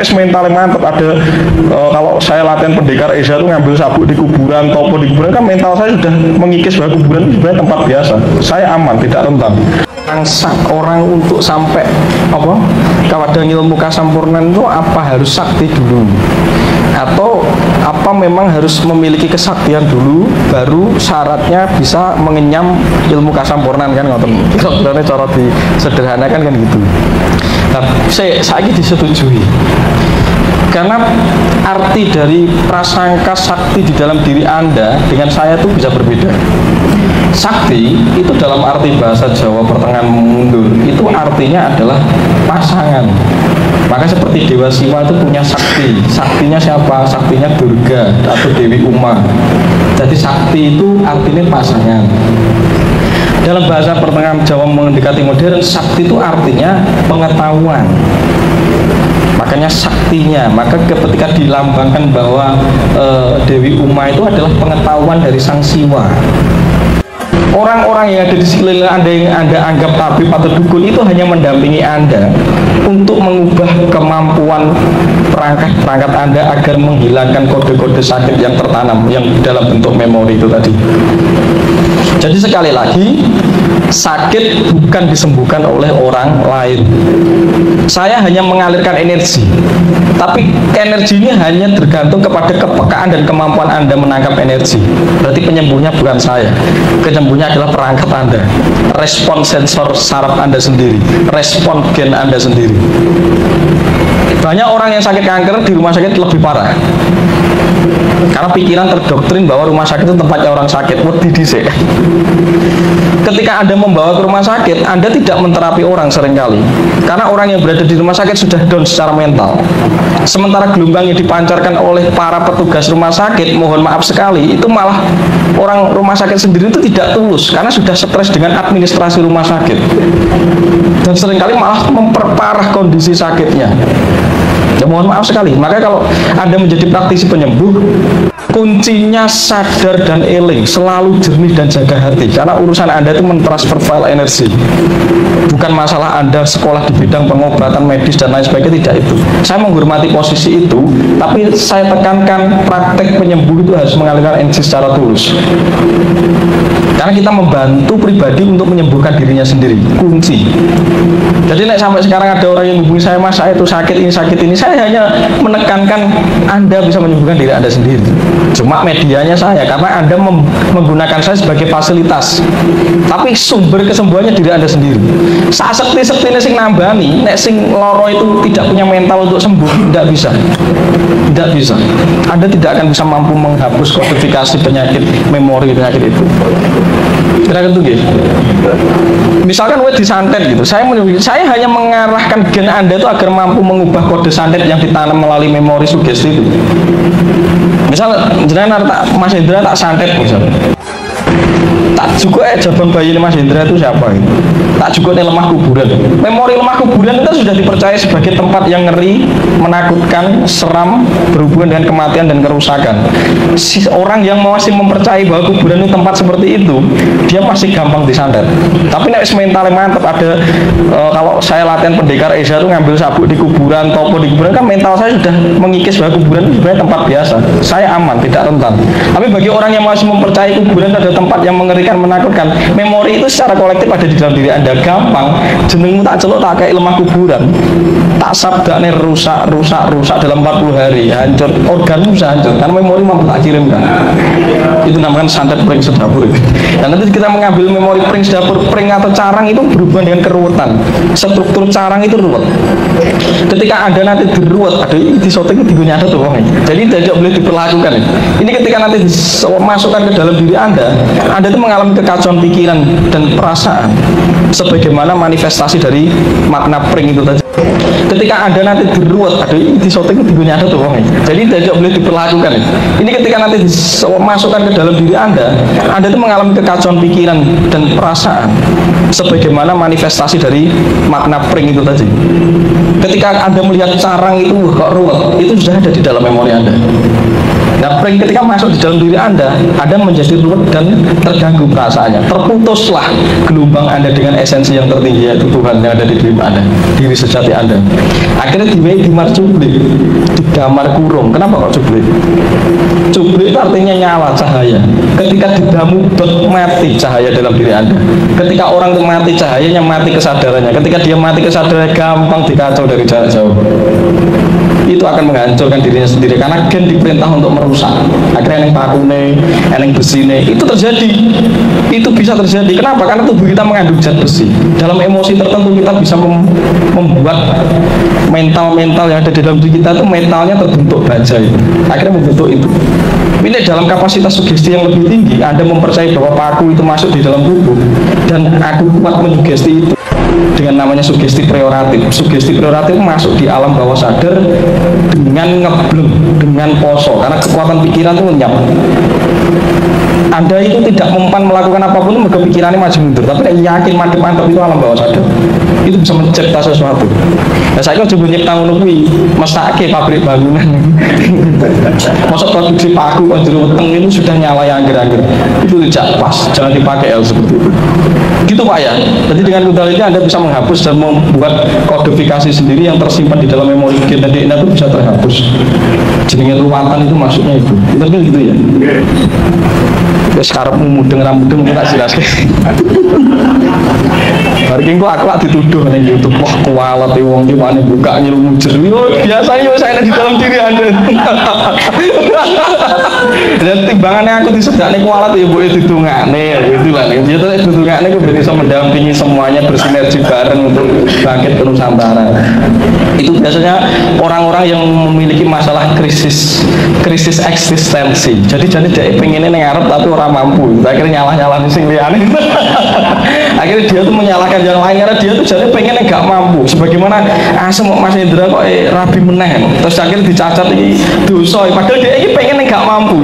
Mentalnya mantep ada kalau saya latihan pendekar Eza tuh ngambil sabuk di kuburan, topo di kuburan, kan mental saya sudah mengikis bahwa kuburan itu sebenarnya tempat biasa, saya aman, tidak rentan. Angsak orang untuk sampai apa kawadah ilmu kasampurnan itu apa harus sakti dulu atau apa memang harus memiliki kesaktian dulu baru syaratnya bisa mengenyam ilmu kasampurnan, kan ngoten kira-kira cara disederhanakan kan gitu. Nah, saya ini disetujui karena arti dari prasangka sakti di dalam diri Anda dengan saya itu bisa berbeda. Sakti itu dalam arti bahasa Jawa pertengahan mundur itu artinya adalah pasangan. Maka seperti Dewa Siwa itu punya sakti. Saktinya siapa? Saktinya Durga atau Dewi Uma. Jadi sakti itu artinya pasangan. Dalam bahasa pertengahan Jawa mendekati modern, sakti itu artinya pengetahuan. Makanya saktinya, maka ketika dilambangkan bahwa Dewi Uma itu adalah pengetahuan dari Sang Siwa. Orang-orang yang ada di sekeliling Anda yang Anda anggap tabib atau dukun itu hanya mendampingi Anda untuk mengubah kemampuan perangkat Anda agar menghilangkan kode-kode sakit yang tertanam yang dalam bentuk memori itu tadi. Jadi sekali lagi, sakit bukan disembuhkan oleh orang lain. Saya hanya mengalirkan energi, tapi energi ini hanya tergantung kepada kepekaan dan kemampuan Anda menangkap energi. Berarti penyembuhnya bukan saya, penyembuhnya adalah perangkat Anda, respon sensor saraf Anda sendiri, respon gen Anda sendiri. Banyak orang yang sakit kanker di rumah sakit lebih parah karena pikiran terdoktrin bahwa rumah sakit itu tempatnya orang sakit. Wedi dhisik. Ketika Anda membawa ke rumah sakit, Anda tidak menterapi orang seringkali karena orang yang berada di rumah sakit sudah down secara mental. Sementara gelombang yang dipancarkan oleh para petugas rumah sakit, mohon maaf sekali, itu malah orang rumah sakit sendiri itu tidak tulus karena sudah stres dengan administrasi rumah sakit dan seringkali malah memperparah kondisi sakitnya. Ya, mohon maaf sekali. Maka kalau Anda menjadi praktisi penyembuh, kuncinya sadar dan eling, selalu jernih dan jaga hati, karena urusan Anda itu mentransfer file energi. Bukan masalah Anda sekolah di bidang pengobatan medis dan lain sebagainya, tidak itu. Saya menghormati posisi itu, tapi saya tekankan praktek penyembuh itu harus mengalirkan energi secara tulus. Karena kita membantu pribadi untuk menyembuhkan dirinya sendiri, kunci. Jadi sampai sekarang ada orang yang hubungi saya, Mas, saya itu sakit ini, saya hanya menekankan Anda bisa menyembuhkan diri Anda sendiri. Cuma medianya saya, karena Anda menggunakan saya sebagai fasilitas. Tapi sumber kesembuhannya diri Anda sendiri. Saat sekti-sekti sing nambani, nek sing loro itu tidak punya mental untuk sembuh, tidak bisa. Tidak bisa. Anda tidak akan bisa mampu menghapus kodifikasi penyakit memori penyakit itu. Kira-kira itu gitu. Misalkan wet disantet gitu, saya hanya mengarahkan gen Anda itu agar mampu mengubah kode santet yang ditanam melalui memori sugesti itu. Misal jenengan Mas Hendra tak santet misalnya, tak juga jawaban bayi Mas Hendra itu siapa gitu. Tak juga lemah kuburan. Memori lemah kuburan itu sudah dipercaya sebagai tempat yang ngeri, menakutkan, seram, berhubungan dengan kematian dan kerusakan. Orang yang masih mempercayai bahwa kuburan itu tempat seperti itu, dia pasti gampang disantet. Tapi nek mentalnya mantep ada kalau saya latihan pendekar Eza itu ngambil sabuk di kuburan, topo di kuburan, kan mental saya sudah mengikis bahwa kuburan itu sebenarnya tempat biasa. Saya aman, tidak rentan. Tapi bagi orang yang masih mempercayai kuburan itu ada tempat yang mengerikan, menakutkan, memori itu secara kolektif ada di dalam diri Anda. Gampang, jenengmu tak celuk tak kayak lemah kuburan, tak sabdane rusak dalam 40 hari, hancur, organmu bisa hancur karena memori mampu tak kirimkan. Itu namanya santet pring sedapur. Dan nanti kita mengambil memori pring sedapur, pring atau carang itu berhubungan dengan keruwetan. Struktur carang itu ruwet. Ketika Anda nanti diruwet, ada di shooting itu nyata tuh wong. Jadi tidak boleh diperlakukan. Ini ketika nanti dimasukkan ke dalam diri Anda itu mengalami mengalami kekacauan pikiran dan perasaan sebagaimana manifestasi dari makna pring itu tadi. Ketika Anda nanti diruat, aduh ini di shooting punya ada tuh jadi tidak boleh diperlakukan. Ini ketika nanti dimasukkan ke dalam diri Anda itu mengalami kekacauan pikiran dan perasaan sebagaimana manifestasi dari makna pring itu tadi. Ketika Anda melihat carang itu kok ruwet, itu sudah ada di dalam memori Anda. Nah, pring ketika masuk di dalam diri Anda menjadi ruwet dan terganggu perasaannya. Terputuslah gelombang Anda dengan esensi yang tertinggi, yaitu Tuhan yang ada di diri Anda, diri sejati Anda. Akhirnya diwehi dimar cublik, di damar kurung. Kenapa kok cublik? Cublik itu artinya nyala cahaya. Ketika didamu mati cahaya dalam diri Anda. Ketika orang itu mati cahayanya, mati kesadarannya. Ketika dia mati kesadarannya, gampang dikacau dari jarak jauh. Itu akan menghancurkan dirinya sendiri karena gen diperintah untuk merusak. Akhirnya yang pakune, yang besine itu terjadi. Itu bisa terjadi. Kenapa? Karena tubuh kita mengandung zat besi. Dalam emosi tertentu kita bisa membuat mental-mental yang ada di dalam diri kita itu mentalnya terbentuk baja itu. Akhirnya membentuk itu. Ini dalam kapasitas sugesti yang lebih tinggi, Anda mempercayai bahwa paku itu masuk di dalam tubuh dan aku kuat menyugesti itu dengan namanya sugesti prioratif. Sugesti prioratif masuk di alam bawah sadar dengan ngebleng, dengan poso, karena kekuatan pikiran itu lenyap. Anda itu tidak mempan melakukan apapun, maka pikirannya maju mundur, tapi yakin mantap itu alam bawah sadar. Itu bisa mencipta sesuatu. Nah, saya coba nyipta ngono kuwi, mesake pabrik bangunan. Masuk produksi paku jero weteng itu sudah nyala yang angger-angger. Itu tidak pas, jangan dipakai seperti itu. Gitu Pak ya. Jadi dengan rudal ini Anda bisa menghapus dan membuat kodifikasi sendiri yang tersimpan di dalam memori gen dan DNA itu bisa terhapus. Jenenge ruwatan itu maksudnya itu. Itu kan gitu ya. Wis karepmu mudeng ra mudeng tak jelaske. Bareng kok aku lak dituduh ning YouTube, wah kualat e wong iki wani buka nyilu mujer. Yo biasanya wis ana di dalam diri Anda. Dan timbangannya aku disedakne kualat ya mbok ditungane gitu lah. Dia tuh ditungane ku bisa mendampingi semuanya bersinergi bareng untuk bangkit ke Nusantara. Itu biasanya orang-orang yang memiliki masalah krisis eksistensi. Jadi dia pengennya ning arep tapi orang mampu. Akhirnya nyalah-nyalah sing liyane. Akhirnya dia tuh menyalahkan yang lain karena dia tuh jadi pengennya nggak mampu. Sebagaimana asem Mas Indra kok rabi meneh. Terus akhirnya dicacat ini dosa. Padahal dia ini pengennya nggak mampu.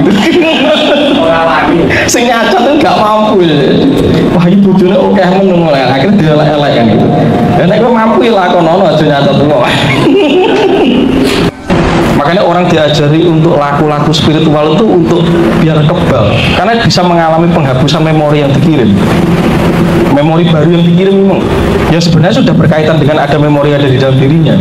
Sing nyacat tuh nggak mampu. Wah ini bujurnya oke menunggu. Akhirnya dia elek kan gitu. Dan aku mampu lah kono aja nyacat dulu. Makanya orang diajari untuk laku-laku spiritual itu untuk biar kebal, karena bisa mengalami penghapusan memori yang dikirim, memori baru yang dikirim memang yang sebenarnya sudah berkaitan dengan ada memori ada di dalam dirinya.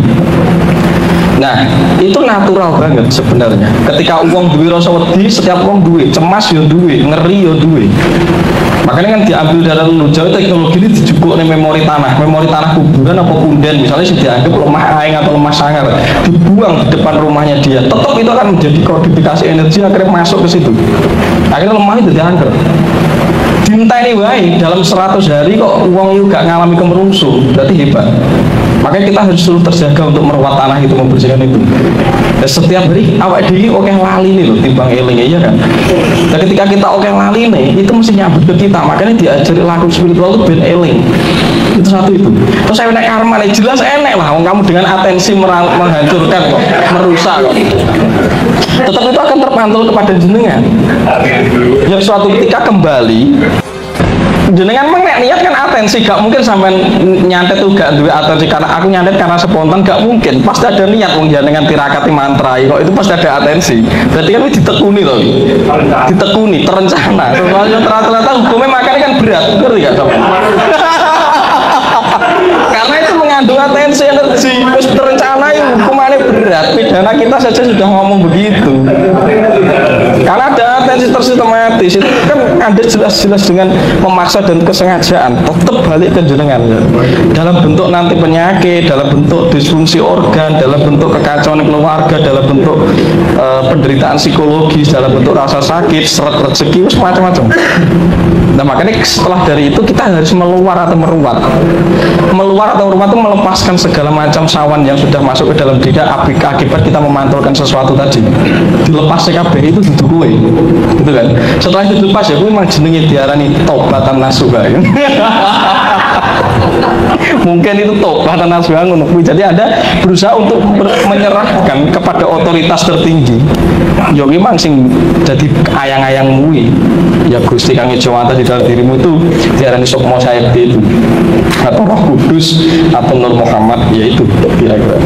Nah, itu natural banget sebenarnya. Ketika uang duwe rasa wedi, setiap uang duwe, cemas yo duwe, ngeri yo duwe. Makanya kan diambil dari leluhur teknologi ini dijupuk nih memori tanah kuburan apa punden, misalnya sudah dianggap lemah aing atau lemah sangar, dibuang di depan rumahnya dia, tetap itu akan menjadi kodifikasi energi akhirnya masuk ke situ. Akhirnya lemah itu dianggap. Dintai nih wae dalam 100 hari kok uang itu gak ngalami kemerungsung, berarti hebat. Makanya kita harus selalu terjaga untuk merawat tanah itu, membersihkan itu. Dan setiap hari awak dhewe oke lali nih loh timbang eling ya kan. Dan ketika kita oke lali nih, itu mesti nyambut ke kita. Makanya diajari laku spiritual itu ben eling. Itu satu itu. Terus saya naik karma nih, jelas enek lah. Kamu dengan atensi menghancurkan kok, merusak kok. Tetap itu akan terpantul kepada jenengan. Yang suatu ketika kembali jenengan niat kan atensi, gak mungkin sampai nyantet tuh gak duwe atensi karena aku nyantet karena spontan, gak mungkin, pasti ada niat wong jenengan tirakati mantra kok itu pasti ada atensi. Berarti kan itu ditekuni loh, ditekuni, terencana. Soalnya ternyata hukumnya makanya kan berat, ngerti gak sob? Karena itu mengandung atensi, energi, terus terencana hukumannya berat. Pidana kita saja sudah ngomong begitu. Karena ada atensi tersistematis itu kan ada jelas-jelas dengan memaksa dan kesengajaan tetap balik ke jenengan dalam bentuk nanti penyakit, dalam bentuk disfungsi organ, dalam bentuk kekacauan keluarga, dalam bentuk penderitaan psikologis, dalam bentuk rasa sakit, seret rezeki, macam-macam. Nah makanya setelah dari itu kita harus meluar atau meruat. Meluar atau meruat itu melepaskan segala macam sawan yang sudah masuk ke dalam diri, api akibat kita memantulkan sesuatu tadi. Dilepas kabeh itu duduk kowe. Gitu kan. Setelah itu dilepas ya kowe memang jenenge diarani taubatan nasuha. Ya. Mungkin itu taubatan nasuha ngono kuwi. Jadi Anda berusaha untuk menyerahkan kepada otoritas tertinggi. Ya memang sing jadi ayang-ayangmu ya Gusti kang Jawanta di dalam dirimu itu diarani Sukma Said itu atau Roh Kudus atau Nur Muhammad, yaitu kira-kira